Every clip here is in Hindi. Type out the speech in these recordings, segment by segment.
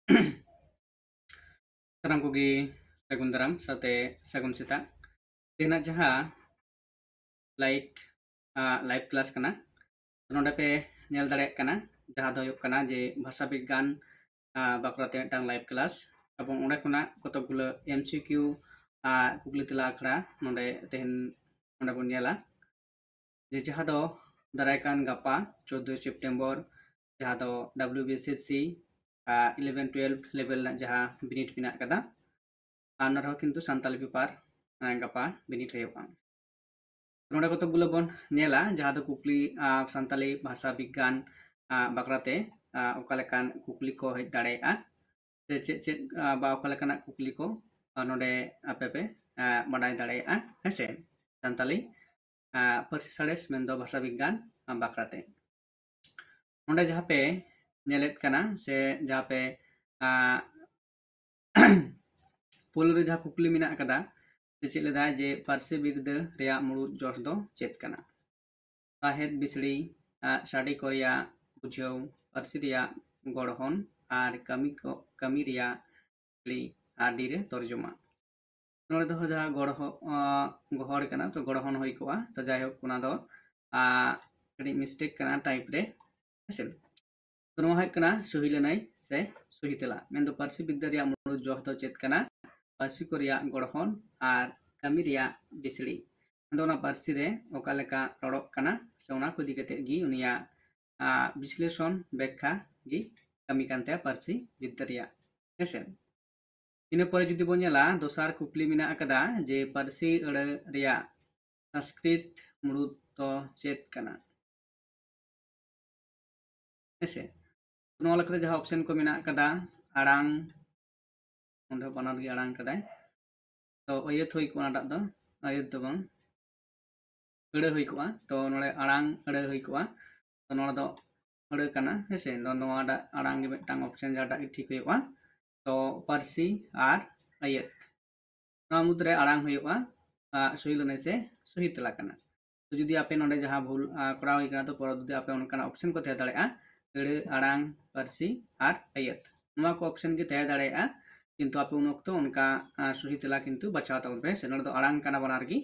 Salam kogi sagun daram sate sagun sita. Tena jaha like live class kana. Nonda pe nyel dare kana jaha do yuk kana je bhasa bigyan bakrate tang live class. Abong onde kuna kotok gula MCQ kukli tila akhra nonde tehen nonda pun nyela. Je jaha do daraikan gapa 14 September jaha do WBCC 11-12 level na jaha binit pinak kada. Anar ho kintu santali pepar gapa binit hoyoga. नोडे कतगुलो बन नेला जहाँ दो कुकली सानताली भाषा विज्ञान बाकराते ओकालेकान कुकली को हेज दाड़ेया से चेद बा ओकालेकाना कुकली को नोडे आपेपे बाडाय दाड़ेया हेसे सानताली पारसी साड़ेस मेनदो भाषा विज्ञान बाकराते नोडे जहाँ पे नेलेत कना से जहाँ पे पोलो जहाँ कुकली मिना कदा चेद लेदा जे पारसी बिरदा रेया मुरुद जोश दो चेद कना साहेद बिसड़ी साड़ी को या बुझाव पारसी रेया गढ़हन और कमी रेया ली आडीरे तर्जुमा नोड़े दो जहाँ गहड़ कना तो गढ़हन होई कोआ तो जायहोक कुना दो कड़ी मिस्टेक कना टाइप रे हेसे तो नोहा कना सही लेनाय से सही तेला मेन दो पारसी बिद्दा रेया मुरुद जोश दो चेद कना पारसी को रेया गढ़हन और कमी रेया बिसड़ी अंदोना पारसी रे ओकालेका रड़क कना सोना को दिकते गी उनिया विश्लेषण व्याख्या गी कमी कानते पारसी बिद्दरिया हेसे इन पर जुदी बन नेला दोसार कुकली मिना अकदा जे पारसी अड़ रिया संस्कृत मुरुद तो चेत कना हेसे नोआ लकते जहां ऑप्शन को मिना अकदा आड़ांग उंडे बनार गी आड़ांग कदाय तो अयत होई कोना दो अयत दो बंग अड़े हुई कोआ तो नोड़े आड़ांग अड़े हुई कोआ तो नोड़ा दो अड़े कना हेसे दो नोड़ा आड़ांग गे मिदटांग ऑप्शन जाटा ठीक हुआ तो पारसी आर अयत नोड़ा मुद्रे आड़ांग हुआ सही लने से सही तला कना तो जुदी आपे नोड़े जहां भूल करा हुई कना तो पर जुदी आपे उनका ऑप्शन को तय दाड़ेया अड़े आड़ांग पारसी आर अयत नोआ को ऑप्शन के तय दाड़ेया किंतु आपे उन वक्त उनका सही तला किंतु बचाव तबन पे से नोड़े दो आड़ांग कना बनार गी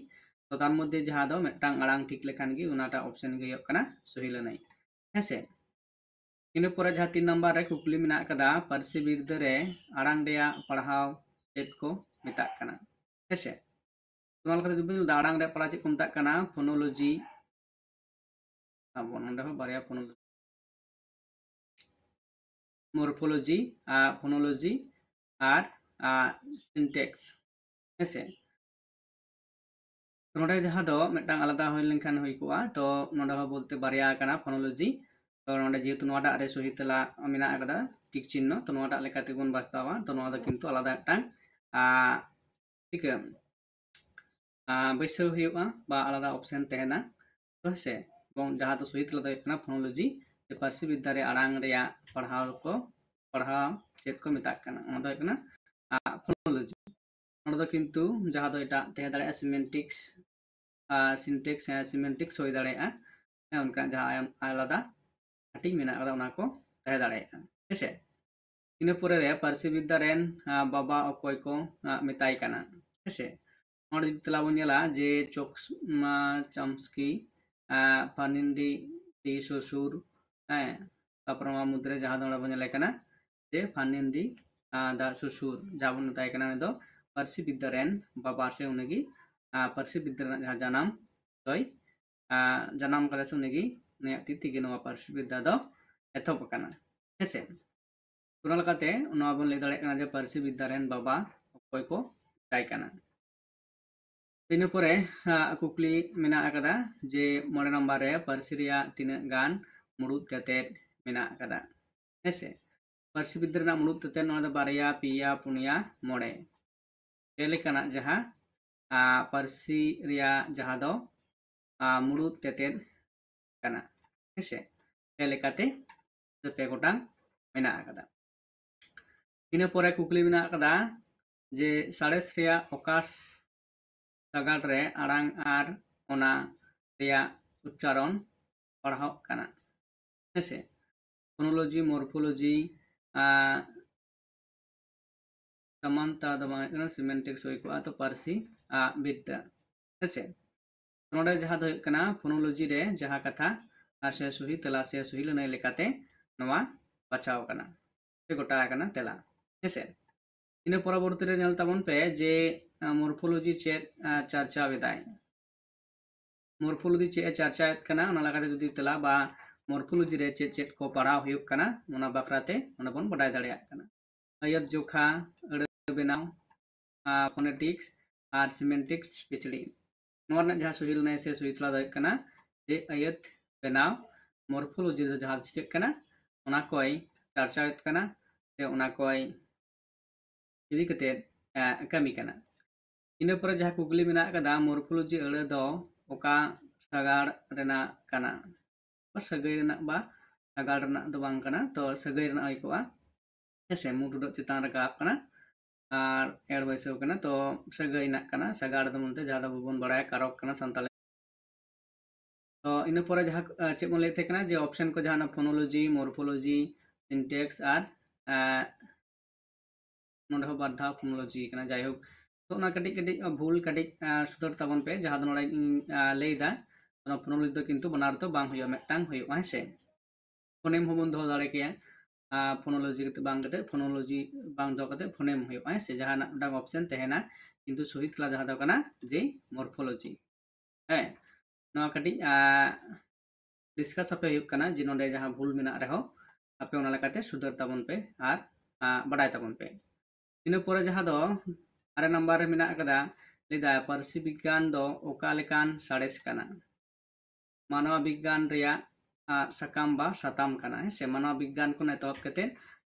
तो तार मध्य जहां दो मिदटांग आड़ांग ठीक लेखान गी उनाटा ऑप्शन गे हुयुग कना सही लनाय हेसे इन पर जहां 3 नंबर रे कुकली मिना कदा पारसी बिरदा रे आड़ांग रेया पढ़ाव चेद को मेता कना हेसे नोआ लकते जुबिल आड़ांग रे पढ़ा चेद को मेता कना फोनोलॉजी अब नोंडे हो बारिया फोनोलॉजी मॉर्फोलॉजी फोनोलॉजी और सिंटेक्स हेसे नोडे जहां दो मिदटांग आलादा होय लेनखान होय कोआ तो नोडे हो बोलते बारिया कना फोनोलॉजी तो नोडे जेहेतु नोआटा रे सही तेला मेना अकदा टिक चिन्ह तो नोआटा लेकाते बन बास्तावा तो नोआ दो किंतु आलादा मिदटांग ठीक बैसो हुयुगा बा आलादा ऑप्शन तहना तो हेसे बं जहां दो सही तेला दो कना फोनोलॉजी जे पारसी विद्या रे आड़ांग रेया पढ़ाव चेद को मेता कना ओना दो कना फोनोलॉजी ओना दो किंतु जहां दो एटा तह दाड़े सिमेंटिक्स सिमेंटिक्स होय दाड़ेया उनका जहां आलादा हटिंग मेना अदा उना को तह दाड़ेया हेसे इन परे रे पारसी विद्या रेन बाबा अकोय को मेताय कना हेसे नोडे तला बन नेला जे चम्स्की फानिंदी दी ससुर तापर मुद्रे जहां दो बन नेला कना जे फानिंदी दा ससुर जहां बन मेताय कना ने दो पारसी विद्या रेन बाबा से उनगी पारसी विद्या जहां जानम तोय जानम कदा से उनगी ने तिथि गे नोआ पारसी विद्या दो एथोप कना हेसे तुना लकाते नोआ बन ले दाड़े कना जे पारसी विद्या रेन बाबा अकोय को ताय कना इन परे कुकली मेना अकदा जे मोड़े नंबर रे पारसी रिया तिना गान मुरुद तेतेद मेना अकदा हेसे पारसी विद्या रेना मुरुद तेतेद नोआ दो बारिया पिया पुनिया मोड़े एलेकाना जहां पारसी रिया जहां दो मुरुद तेतेद कना हेसे एलेकाते पे गोटांग मेना अकदा इन परे कुकली मेना अकदा जे साड़ेस रिया अकाश सगाड़ रे आड़ांग आर ओना रिया उच्चारण पढ़ाव कना हेसे फोनोलॉजी मॉर्फोलॉजी समानता दो बांग सिमेंटिक्स हुई को तो पारसी विद्या हेसे नोडे जहां दो कना फोनोलॉजी रे जहां कथा से सुही तेला से सुही लने लेकाते नवा बचाव कना से गोटा कना तेला हेसे इन परवर्ती रे नेल ताबन पे जे मॉर्फोलॉजी चेत चर्चा विदाय मॉर्फोलॉजी चेत चर्चा कना ओना लगाते जुदी तेला बा मॉर्फोलॉजी रे चेत चेत को पढ़ाव हुयुक कना ओना बाखराते ओना बन बडाय दाड़िया कना आयत जोखा अड़ बेनाव फोनेटिक्स और सिमेंटिक्स पिछड़ी नोरना जहां सुहिल ने से सुहितला दो कना जे आयत बेनाव मॉर्फोलॉजी रे जहां चिके कना ओना कोई चर्चा कना से ओना कोई इदी कते कमी कना इन पर जहां कुगली मेना कदा मॉर्फोलॉजी अड़ दो ओका सगाड़ रेना कना सगै रेना बा सगाड़ रेना दो बांग कना तो सगै रेना आइकोआ हेसे मुटुडो चितान रकाब कना और एड वैसे कना तो सगै ना कना सगाड़ दो मनते जहां दो बन बड़ाय कारक कना संताले तो इन पर जहां चे बन लेते कना जे ऑप्शन को जहां फोनोलॉजी मॉर्फोलॉजी सिंटैक्स और नोडे हो बाधा फोनोलॉजी कना जायहोक तो ना कटी कटी भूल कटी सुधर ताबन पे जहां नोडे लेदा तो फोनोलॉजी तो किंतु बनार तो बांग हुयो मेटांग हुयो हेसे फोनेम होबन दो दाड़े के फोनोलॉजी कते बांग कते फोनोलॉजी बांग दो कते फोनेम हुयो हेसे जहां ना ऑप्शन तहेना किंतु सही तला जहां दो कना जे मॉर्फोलॉजी है नवा कटी डिस्कस अपे हुयो कना जे नोडे जहां भूल मेना रहो अपे ओना लेकाते सुधर ताबन पे और बडाय ताबन पे इन पर जहां दो आरे नंबर मेना कदा लेदा पारसी विज्ञान दो ओका लेकान साडेस कना मानव विज्ञान रिया सकाम बा सताम कना से मानव विज्ञान को एतहब कते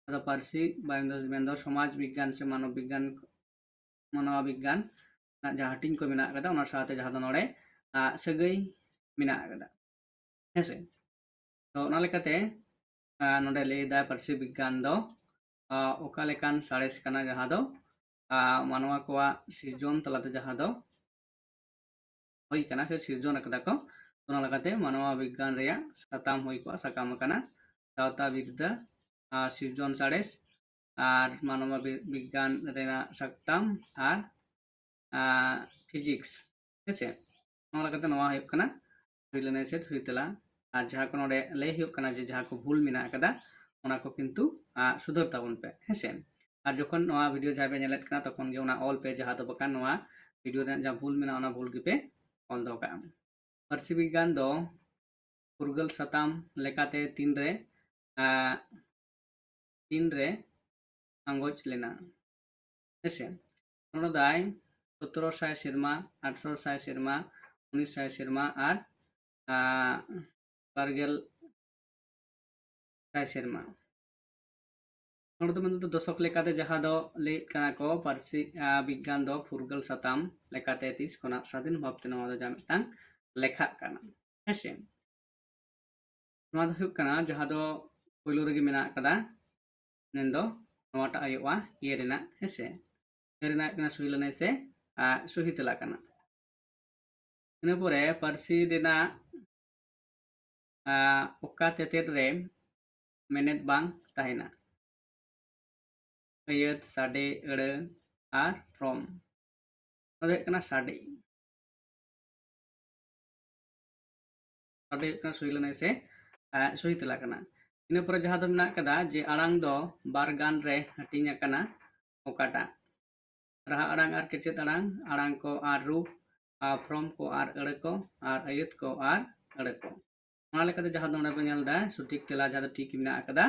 अदो पारसी मेंदो समाज विज्ञान से मानव विज्ञान मानव विज्ञान जहां हटिंग को मेना कदा ओना साथे जहां दो नोडे सगै मेना कदा हेसे तो ओना लेकाते नोडे लेदा पारसी विज्ञान दो ओका लेकान साडेस कना जहां दो मानवा को सृजन तलाते जहां दो होई कना से सृजन कदा को ओना लगाते मानवा विज्ञान रेया सताम होई को सकाम कना सावता विद्या सृजन साडेस और मानवा विज्ञान रेना सताम और फिजिक्स हेसे ओना लगाते नवा होई कना हुइलने से हुइतला और जहां को नोडे ले होई कना जे जहां को भूल मेना कदा ओना को किंतु सुधर ताबन पे हेसे और जखन नवा वीडियो जहां पे नेलेत कना तखन गे ओना ऑल पे जहां तो बका नवा वीडियो रे जहां भूल मेना ओना भूल के पे ऑल दो का पारसी विज्ञान दो फुरगल सताम लेकाते तीन रे आंगोज लेना हेसे दाय 1700 सेरमा 1800 सेरमा 1900 सेरमा और बारगेल सेरमा तो दशक लेकाते जहां दो ले कना को पारसी विज्ञान दो फुरगल सताम लेकाते 30 खना स्वाधीन भावते नवा दो जामितांग लेखा कना हेसे नवा दो हुक कना जहां दो पहिलो रेगे मेना कदा नेंदो नवाटा आयोवा ये रेना हेसे रेना कना सुहिलने से सुहितला कना इन परे पारसी देना ओका तेतेद रे मेनेट बांग ताहेना आयत साडे अड़ और फ्रॉम ओदे कना साडे साडे कना सुहिलने से सुहितला कना इन पर जहां दो मेना कदा जे आड़ांग दो बार गान रे हटिंग कना ओकाटा रहा आड़ांग और केचेत आड़ांग को और रूप फ्रॉम को और अड़ को और आयत को और अड़ को ओना लेकाते जहां दो पे नेलदा सठिक तेला जहां ठीक मेना कदा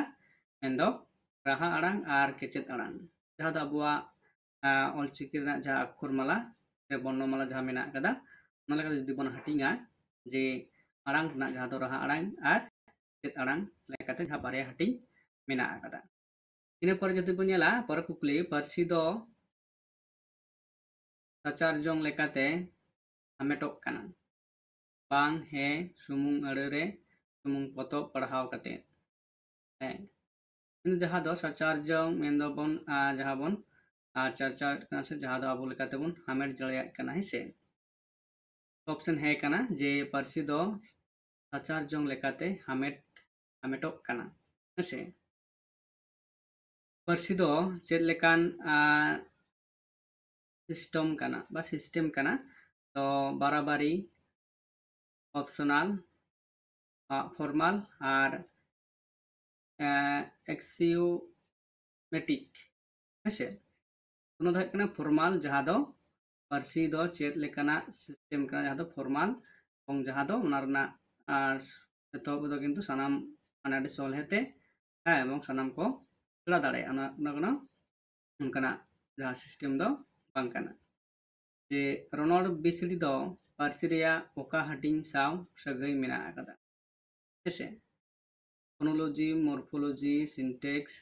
एंदो रहा आड़ांग और केचेत आड़ांग जहां दो अबुआ ऑलचिकी रेना जहां अक्षर माला से वर्णमाला जहां मेना कदा ओना लेकाते जुदी बन हटिंगा जे आड़ांग ना जहां दो रहा आड़ांग और केचेत आड़ांग लेकाते जहां बारे हटिंग मेना कदा इन पर जुदी बन नेला पर कुकली पारसी दो सचार जोंग लेकाते हामेटोक कना बांग हे सुमुंग अड़े रे सुमुंग पतोब पढ़ाव कते है इन जहां दो सचार जोंग मेंदो बन जहां बन चर्चा कना से जहां दो आबो लेकाते बन हामेट जड़िया कना हेसे ऑप्शन है कना जे पारसी दो सचार जोंग लेकाते हामेटोक कना हेसे पारसी दो चेद लेकान सिस्टम कना बा सिस्टम कना तो बाराबारी ऑप्शनल फॉर्मल और एक्सियोमेटिक हेसे उन दो कना फॉर्मल जहाँ दो पार्सी दो चेत लेकाना सिस्टम कना जहाँ दो फॉर्मल और जहाँ दो उनारना तो दो किन्तु सानाम अनाडि सोलहेते है एवं सानाम को सेड़ा दाड़े उनकाना जहाँ सिस्टम दो बांग कना जे रनड़ बिसड़ी दो पार्सी रेया ओका हटिंग साव सगै मेना आकादा हेसे फोनोलॉजी मॉर्फोलॉजी सिंटेक्स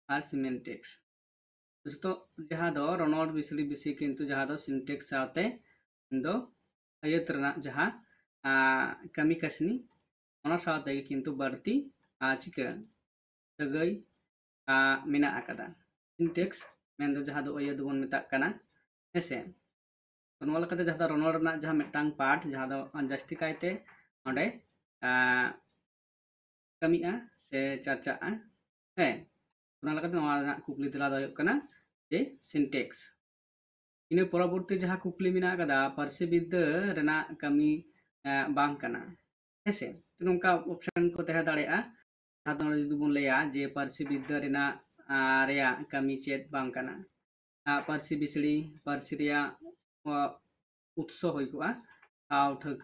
और सिमेंटिक्स तो जहाँ दो रनड़ बिसड़ी बिसी किन्तु जहाँ दो सिंटेक्स सावते दो आयत रना जहाँ कमी कसनी ओना सावते किन्तु बढ़ती चिका सगै मेना आकादा सिंटेक्स मेन दो जहाँ दो आयत बोन मेता कना हेसे नोआ लकाते जहाँ रनड़ रना जहाँ मिटांग पाठ जहाँ दो जास्ती कायते ओंडे कमिया से चर्चा है ओना लकाते नोआ कुकली तेला दो कना जे सिंटेक्स इन परवर्ती जहाँ कुकली मेना कदा पार्सी बिद्दा रेना कमी बांग कना हेसे तो नोंका ऑप्शन को तहे दाड़ेया जहाँ दो जुदी बोन लेया जे पार्सी बिद्दा रेना रेया कमी चेत बांग कना पार्सी बिसड़ी पार्सी रेया उत्स होई कोआ आव ठक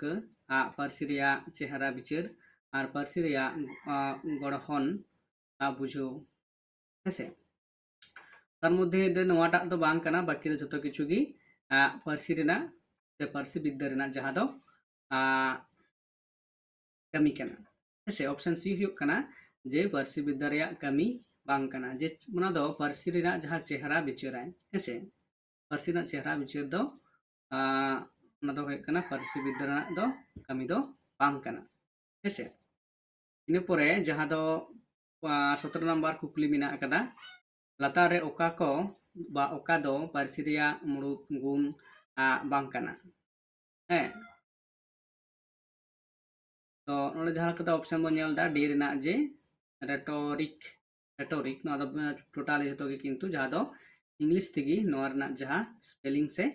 पार्सी रेया चेहरा बिचार और पार्सी रेया गड़हन बुझो हेसे तार मध्य दे नोआटा दो बांग कना बाकी दो जतो किछु गी पार्सी रेना से पार्सी बिद्दा रेना जहाँ दो कमी कना हेसे ऑप्शन सी हुयुग कना जे पार्सी बिद्दा रेया कमी बांग कना जे उना दो पार्सी रेना जहाँ चेहरा बिचाराय हेसे पार्सी रेना चेहरा बिचार दो उना दो हुयुग कना पार्सी बिद्दा रेना दो कमी दो बांग कना हेसे इन परे जहाँ दो 17 नंबर कुकली मेना अकदा लातार रे ओका को बा ओका दो पार्सी रेया मुड़ुद गुण बांग कना है तो नोडे जहाँ कदा ऑप्शन बन नेलदा डी रेना जे रेटोरिक नोआ दो टोटल जतो गे किन्तु जहाँ दो इंग्लिश तेगी नोआ रेना जहाँ स्पेलिंग से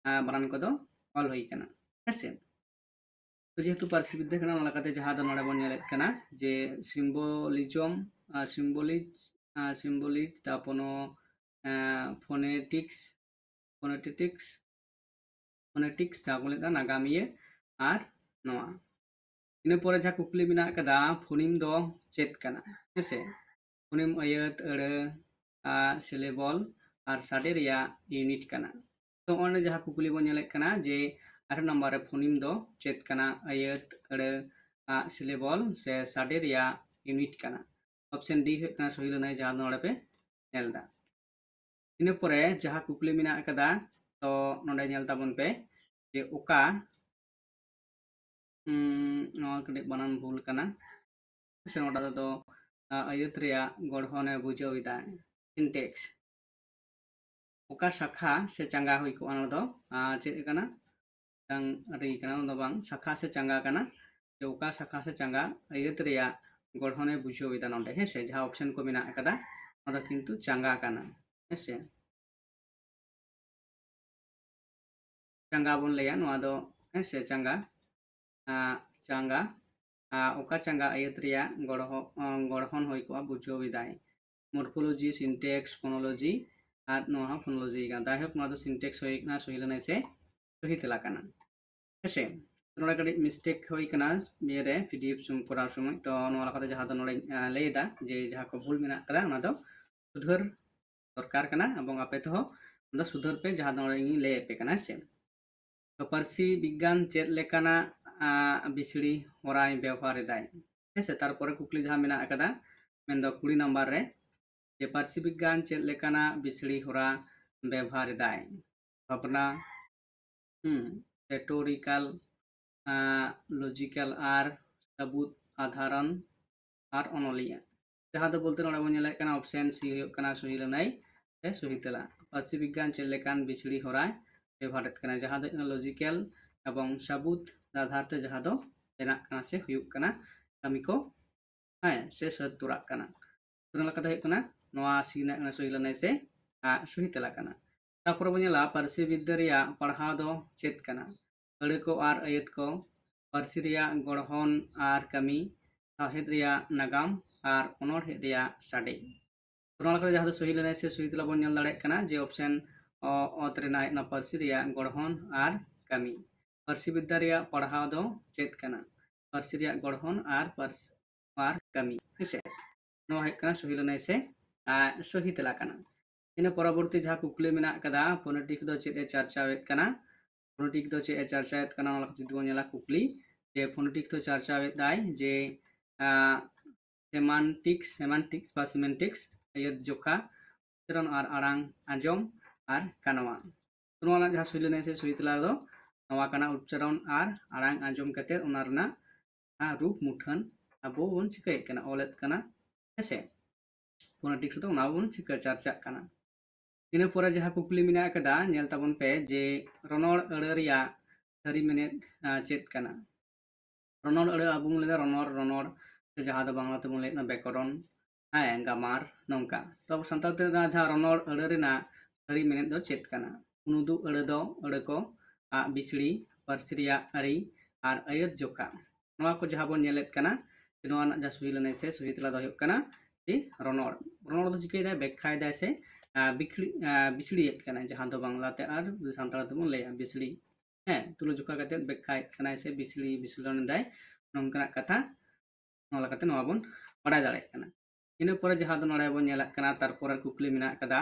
बरान को दो ऑल होई कना हेसे तो जेहेतु पार्सी विद्या कना ओना लकाते जहाँ दो नोडे बन नेलेत कना जे सिम्बोलिज तापोनो फोनेटिक्स जहाँ को लेता नागामिये और नोआ इन परे जहाँ कुकली मेना कदा फोनिम दो चेत कना हेसे फोनिम आयत अड़े सिलेबल और साडे रेया यूनिट कना तो ओने जहाँ कुकली बन नेलेत कना जे 8 नंबर रे फोनिम दो चेत कना आयत अड़े सिलेबल से साडे रेया यूनिट कना ऑप्शन डी हुयुग सही लनाय जहाँ नोडे पे नेलदा इन परे जहाँ कुकली मेना कदा तो नोडे नेल ताबन पे जे ओका कटे बनान भूल कना से नोडा दो आयत रेया गढ़ने बुझाविदा सिंटेक्स ओका शाखा से चंगा हुई को अना दो चेद कना तंग री कना दो बांग शाखा से चंगा कना जे ओका शाखा से चंगा आयत रेया गढ़ने बुझाविदा नोडे हेसे जहाँ ऑप्शन को मेना कदा ओदा किन्तु चंगा कना हेसे चंगा बन लेया नोआ दो हेसे चंगा चंगा ओका चंगा आयत रेया गढ़न होई को बुझाविदाय मॉर्फोलॉजी सिंटेक्स फोनोलॉजी और नोआ फोनोलॉजी का दायहक नोआ दो सिंटेक्स होई ना सही लनाय से सही तेला कना हेसे नोडे कड़ी मिस्टेक होई कना मेरे पीडीएफ सुम करा समय तो नोआ लकाते जहाँ दो नोडे लेदा जे जहाँ को भूल मेना कदा ओना दो सुधर दरकार कना एवं आपे तो ओना सुधर पे जहाँ नोडे ले पे कना हेसे तो पार्सी विज्ञान चेद लेकाना बिछड़ी होराय व्यवहार दाय हेसे तारपरे कुकली जहाँ मेना कदा मेन दो 20 नंबर रे जे पार्सी विज्ञान चेद लेकाना बिछड़ी होरा व्यवहार दाय भावना रेटोरिकल लॉजिकल और सबूत आधारण और अनलिया जहाँ दो बोलते नोडे बन नेलेत कना ऑप्शन सी हुयुग कना सही लनाय से सही तेला पार्सी विज्ञान चेद लेकान बिछड़ी होराय व्यवहार कना जहाँ दो लॉजिकल एवं सबूत आधार ते जहाँ दो बेना कना से हुयुग कना कमी को है से सतुरा कना तो नला कथा हुयुग कना नोआ सी ना सही लनाय से सही तेला कना तारपर बो नेला पारसी विद्या रिया पढ़ाव दो चेद कना अड़े को आर अयत को पारसी रिया गढ़हन आर कमी साहिद रिया नागाम आर अनोढ़े रिया साडे जहाँ सही लेना से सही तला बन नेल दाड़े कना जे ऑप्शन अत रेना ना पारसी रिया गढ़हन आर कमी पारसी विद्या रिया पढ़ाव दो चेद कना पारसी रिया गढ़हन आर कमी हेसे नो है कना सही लेना से सही तला कना इन परवर्ती जहाँ कुकली मेना कदा फोनेटिक दो चेद ए चर्चावेत कना फोनेटिक दो चेद ए चर्चावेत कना वाला जुदी बन नेला कुकली जे फोनेटिक तो चर्चावेत दाय जे सेमांटिक्स बा सिमेंटिक्स यद जोखा उच्चारण आर आड़ांग आंजम आर कानवा नोवाला जहाँ सही लेना से सही तला दो नवा कना उच्चारण आर आड़ांग आंजम कते ओना रना रूप मुठन अबो बन चिकाय कना ओलेत कना हेसे फोनेटिक्स तो ओना बन चिका चर्चा कना इन पर जहाँ कुकली मेना कदा नेल ताबन पे जे रनोड़ अड़े रिया सारी मिनिट चेत कना रनोड़ अड़े अबो लेदा रनोड़ जहाँ बांगला तेबन लेना व्याकरण गामार नौका तो अब संताल ते जहाँ रनोड़ अड़े रेना सारी मिनिट दो चेत कना उनुदु अड़े दो अड़े को बिछड़ी पारसी रिया अरी आर अयत जोखा नवा को जहाँ बन नेलेत कना नवा ना जहाँ सही लेना से सही तला दो हुयुग कना जे रनोड़ दो चिकाय दा व्याख्याय दा से बिछड़ी जहाँ दो बांगलाते और सानताल तेबन लैया बिछड़ी तुलुजुका कते व्याख्याय कना से बिछड़ी बिछड़न दाय नोंकना कथा नोला कते नवा बन बाडाय दाड़े कना इन पर जहाँ दो नोडे बन नेलक कना तारपर कुकली मेना कदा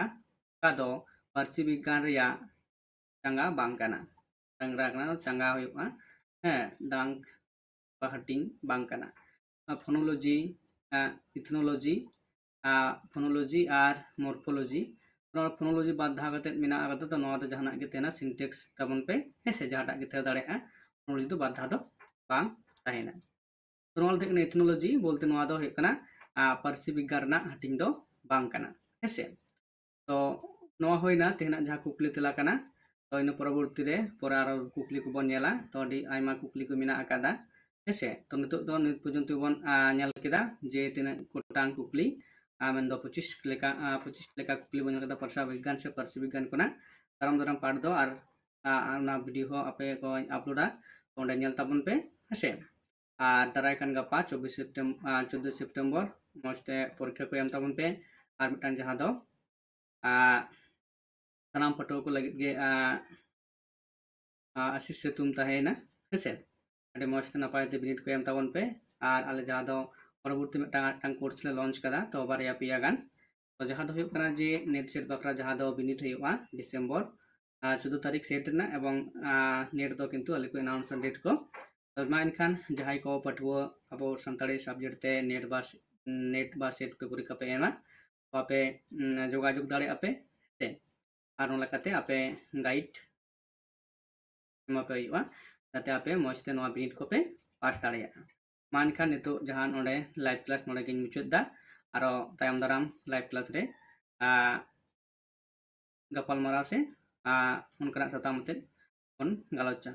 का दो पारसी विज्ञान रिया चांगा बांग कना चांगा हुयुगा डांग हटिंग बांग कना फोनोलॉजी इथनोलॉजी फोनोलॉजी और मॉर्फोलॉजी फोनोलॉजी बाद धा कते मेना कदा तो नवा दो जहाना के तेना सिंटेक्स तबन पे हेसे जहाटा के थे दाड़ेगा फोनोलॉजी तो बाद धा दो बांग ताहेना नोवाल ते इथनोलॉजी बोलते नवा दो हुयुग कना पारसी विज्ञान रना हटिंग दो बांग कना हेसे तो नवा होइना तेना जहाँ कुकली तेला कना तो इन परवर्ती रे पर आरो कुकली को बन नेला तो अडी आयमा कुकली को मेना आकादा हेसे तो नितो दो नित पर्यंत बन नेल केदा जे तीन गोटांग कुकली मेन दो 25 लेका कुकली बन नेल केदा पारसी विज्ञान कोना तारम दाराम पाठ दो आर ना वीडियो आपे को अपलोडा तो ओंडे नेल ताबन पे हेसे आर दाराय कान गपा 14 सेप्टेम्बर मस्ते परीक्षा को एम ताबन पे आर मिटान जहाँ दो सानाम पटो को लगे गे आशीष तुम तहेना हेसे अभी मस्ते नपाय ते बिनिट को एम ताबन पे आर आले जहाँ दो परवर्ती मिटांग कोर्स ले लॉन्च कदा तो बारिया पिया गान तो जहाँ दो हुयुग कना जे नेट सेट बकरा जहाँ दो बिनिट हुयुगा डिसेम्बर 14 तारीख सेट ना एवं नेट दो किंतु आले को अनाउंस डेट को तो मा इनखान जहाँ को पठुआ अब सानताड़ी सब्जेक्ट ते नेट बा सेट पे परीक्षा पे एमा तो आपे जोगाजोग दाड़े आपे से और नोलाकाते आपे गाइड एमा पे हुयुगा जाते आपे मस्ते नवा बिनिट को पे पास दाड़ेया मा इनखान नितो जहाँ नोडे लाइव क्लास नोडे गिन मुचाद दा आरो तायम दाराम लाइव क्लास रे गपाल माराव से उनकना सताम ते उन गालोचा।